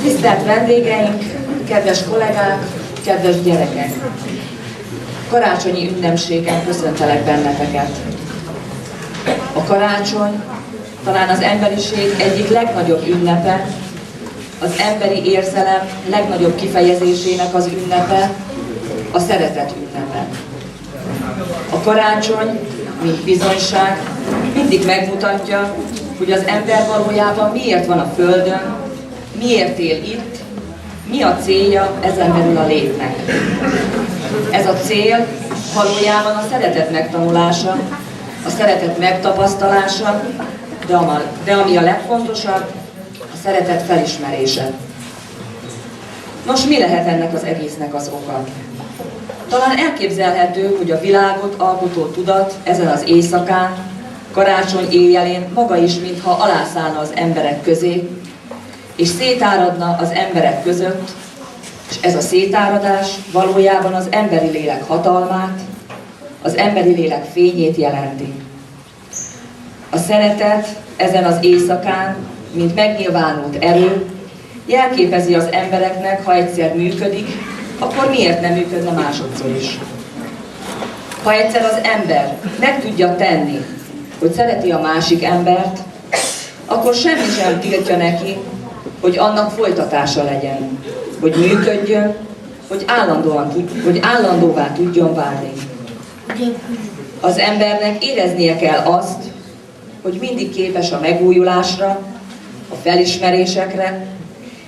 Tisztelt vendégeink, kedves kollégák, kedves gyerekek! Karácsonyi ünnepségen köszöntelek benneteket. A karácsony talán az emberiség egyik legnagyobb ünnepe, az emberi érzelem legnagyobb kifejezésének az ünnepe, a szeretet ünnepe. A karácsony, mint bizonyság, mindig megmutatja, hogy az ember valójában miért van a Földön, miért él itt, mi a célja ezen belül a létnek. Ez a cél valójában a szeretet megtanulása, a szeretet megtapasztalása, de ami a legfontosabb, a szeretet felismerése. Nos, mi lehet ennek az egésznek az oka? Talán elképzelhető, hogy a világot alkotó tudat ezen az éjszakán, karácsony éjjelén maga is mintha alászállna az emberek közé, és szétáradna az emberek között, és ez a szétáradás valójában az emberi lélek hatalmát, az emberi lélek fényét jelenti. A szeretet ezen az éjszakán, mint megnyilvánult erő, jelképezi az embereknek, ha egyszer működik, akkor miért nem működne másodszor is? Ha egyszer az ember meg tudja tenni, hogy szereti a másik embert, akkor semmi sem tiltja neki, hogy annak folytatása legyen, hogy működjön, hogy állandóvá tudjon válni. Az embernek éreznie kell azt, hogy mindig képes a megújulásra, a felismerésekre,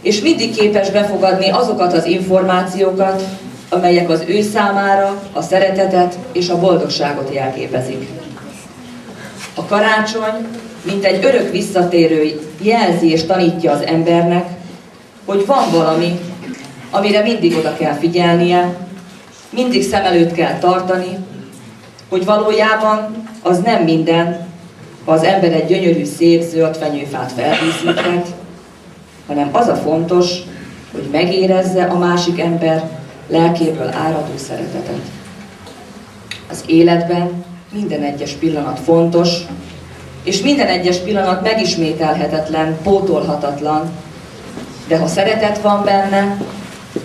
és mindig képes befogadni azokat az információkat, amelyek az ő számára a szeretetet és a boldogságot jelképezik. A karácsony, mint egy örök visszatérő jelzi és tanítja az embernek, hogy van valami, amire mindig oda kell figyelnie, mindig szem előtt kell tartani, hogy valójában az nem minden, ha az ember egy gyönyörű, szép, zöld fenyőfát feldíszíthet, hanem az a fontos, hogy megérezze a másik ember lelkéből áradó szeretetet. Az életben minden egyes pillanat fontos, és minden egyes pillanat megismételhetetlen, pótolhatatlan, de ha szeretet van benne,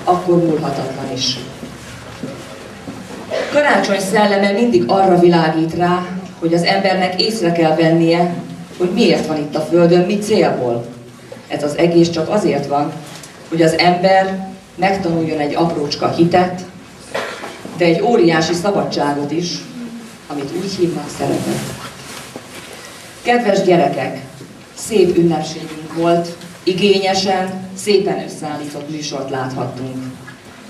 akkor múlhatatlan is. Karácsony szelleme mindig arra világít rá, hogy az embernek észre kell vennie, hogy miért van itt a Földön, mi célból. Ez az egész csak azért van, hogy az ember megtanuljon egy aprócska hitet, de egy óriási szabadságot is, amit úgy hívnak szeretet. Kedves gyerekek, szép ünnepségünk volt, igényesen, szépen összeállított műsort láthattunk.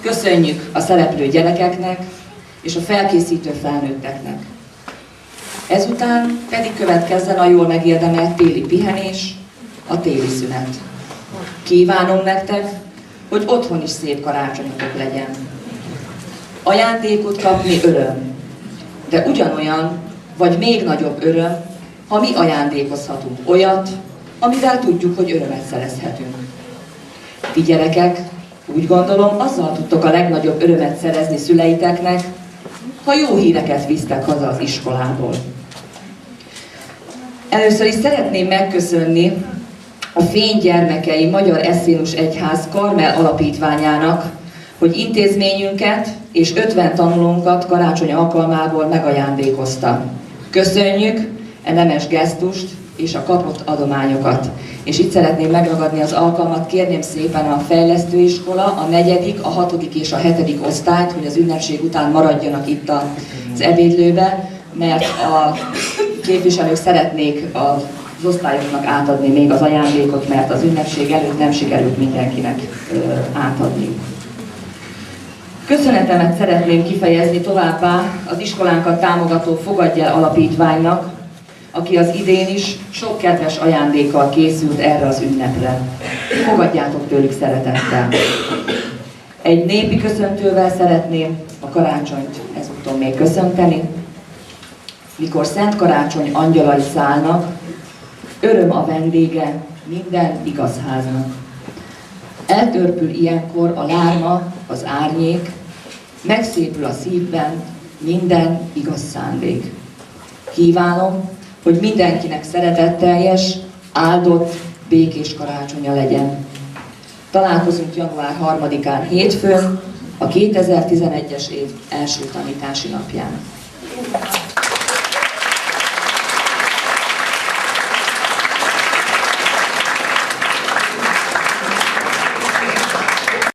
Köszönjük a szereplő gyerekeknek és a felkészítő felnőtteknek. Ezután pedig következzen a jól megérdemelt téli pihenés, a téli szünet. Kívánom nektek, hogy otthon is szép karácsonyotok legyen. Ajándékot kapni öröm, de ugyanolyan, vagy még nagyobb öröm, ha mi ajándékozhatunk olyat, amivel tudjuk, hogy örömet szerezhetünk. Ti gyerekek, úgy gondolom, azzal tudtok a legnagyobb örömet szerezni szüleiteknek, ha jó híreket visztek haza az iskolából. Először is szeretném megköszönni a Fény gyermekei Magyar Esszinus Egyház Karmel Alapítványának, hogy intézményünket és 50 tanulónkat karácsony alkalmából megajándékozta. Köszönjük e nemes gesztust és a kapott adományokat. És itt szeretném megragadni az alkalmat, kérném szépen a fejlesztőiskola, a 4., a 6. és a 7. osztályt, hogy az ünnepség után maradjanak itt az ebédlőbe, mert a képviselők szeretnék az osztályoknak átadni még az ajándékot, mert az ünnepség előtt nem sikerült mindenkinek átadni. Köszönetemet szeretném kifejezni továbbá az iskolánkat támogató Fogadj El Alapítványnak, aki az idén is sok kedves ajándékkal készült erre az ünnepre. Fogadjátok tőlük szeretettel. Egy népi köszöntővel szeretném a karácsonyt ezúton még köszönteni. Mikor Szent Karácsony angyalai szállnak, öröm a vendége minden igaz háznak. Eltörpül ilyenkor a lárma, az árnyék, megszépül a szívben minden igaz szándék. Kívánom, hogy mindenkinek szeretetteljes, áldott, békés karácsonya legyen. Találkozunk január 3-án hétfőn, a 2011-es év első tanítási napján.